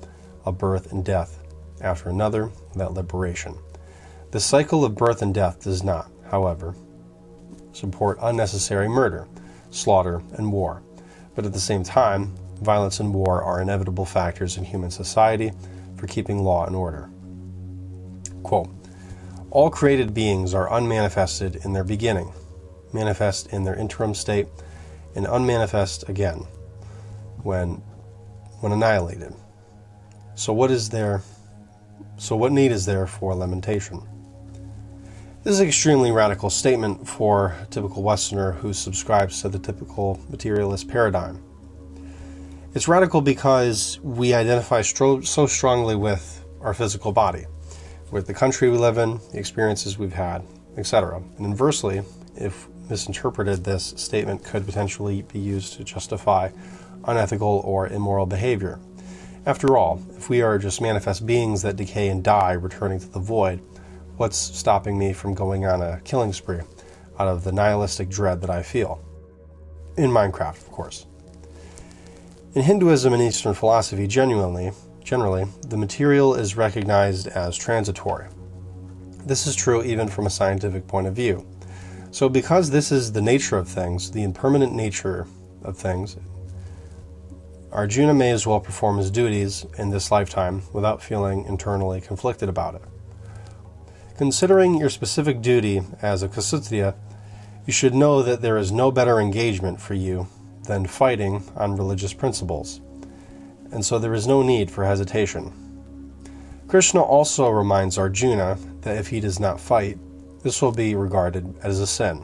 of birth and death after another without liberation. The cycle of birth and death does not, however, support unnecessary murder, slaughter, and war. But at the same time, violence and war are inevitable factors in human society for keeping law and order. Quote, all created beings are unmanifested in their beginning, manifest in their interim state, and unmanifest again when annihilated. So what need is there for lamentation? This is an extremely radical statement for a typical Westerner who subscribes to the typical materialist paradigm. It's radical because we identify so strongly with our physical body, with the country we live in, the experiences we've had, etc. And inversely, if misinterpreted, this statement could potentially be used to justify unethical or immoral behavior. After all, if we are just manifest beings that decay and die, returning to the void, what's stopping me from going on a killing spree out of the nihilistic dread that I feel? In Minecraft, of course. In Hinduism and Eastern philosophy, generally, the material is recognized as transitory. This is true even from a scientific point of view. So because this is the nature of things, the impermanent nature of things, Arjuna may as well perform his duties in this lifetime without feeling internally conflicted about it. Considering your specific duty as a Kshatriya, you should know that there is no better engagement for you than fighting on religious principles, and so there is no need for hesitation. Krishna also reminds Arjuna that if he does not fight, this will be regarded as a sin,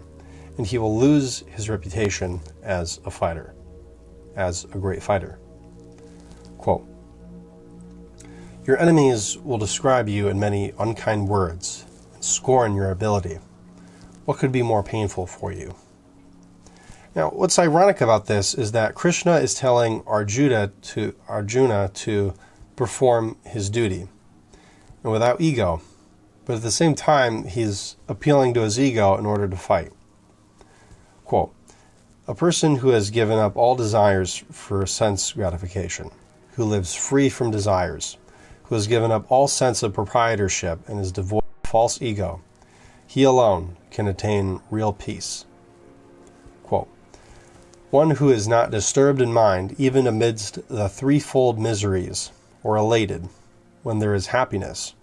and he will lose his reputation as a fighter, as a great fighter. Quote, "Your enemies will describe you in many unkind words and scorn your ability. What could be more painful for you?" Now, what's ironic about this is that Krishna is telling Arjuna to perform his duty, and without ego, but at the same time, he's appealing to his ego in order to fight. Quote, "A person who has given up all desires for sense gratification, who lives free from desires, who has given up all sense of proprietorship and is devoid of false ego, he alone can attain real peace." Quote, "One who is not disturbed in mind even amidst the threefold miseries, or elated when there is happiness,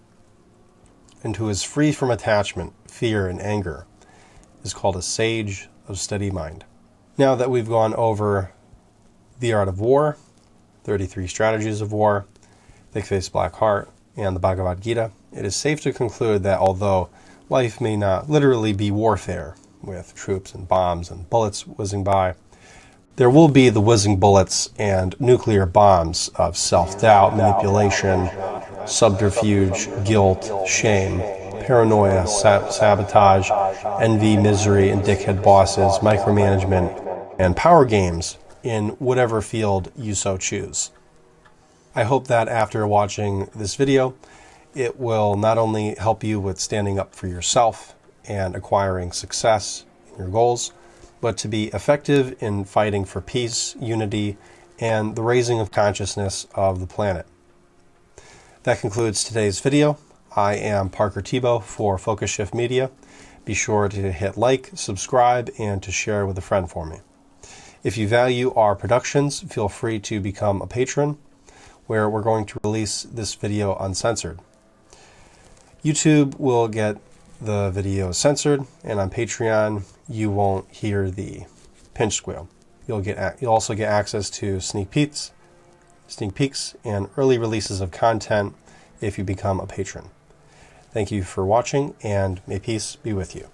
and who is free from attachment, fear, and anger, is called a sage of steady mind." Now that we've gone over The Art of War, 33 Strategies of War, Thick-Faced Black Heart, and the Bhagavad Gita, it is safe to conclude that although life may not literally be warfare, with troops and bombs and bullets whizzing by, there will be the whizzing bullets and nuclear bombs of self-doubt, manipulation, subterfuge, guilt, shame, paranoia, sabotage, envy, misery, and dickhead bosses, micromanagement, and power games in whatever field you so choose. I hope that after watching this video, it will not only help you with standing up for yourself and acquiring success in your goals, but to be effective in fighting for peace, unity, and the raising of consciousness of the planet. That concludes today's video. I am Parker Tebow for Focus Shift Media. Be sure to hit like, subscribe, and to share with a friend for me. If you value our productions, feel free to become a patron, where we're going to release this video uncensored. YouTube will get the video censored, and on Patreon, you won't hear the pinch squeal. You'll also get access to sneak peeks, and early releases of content if you become a patron. Thank you for watching, and may peace be with you.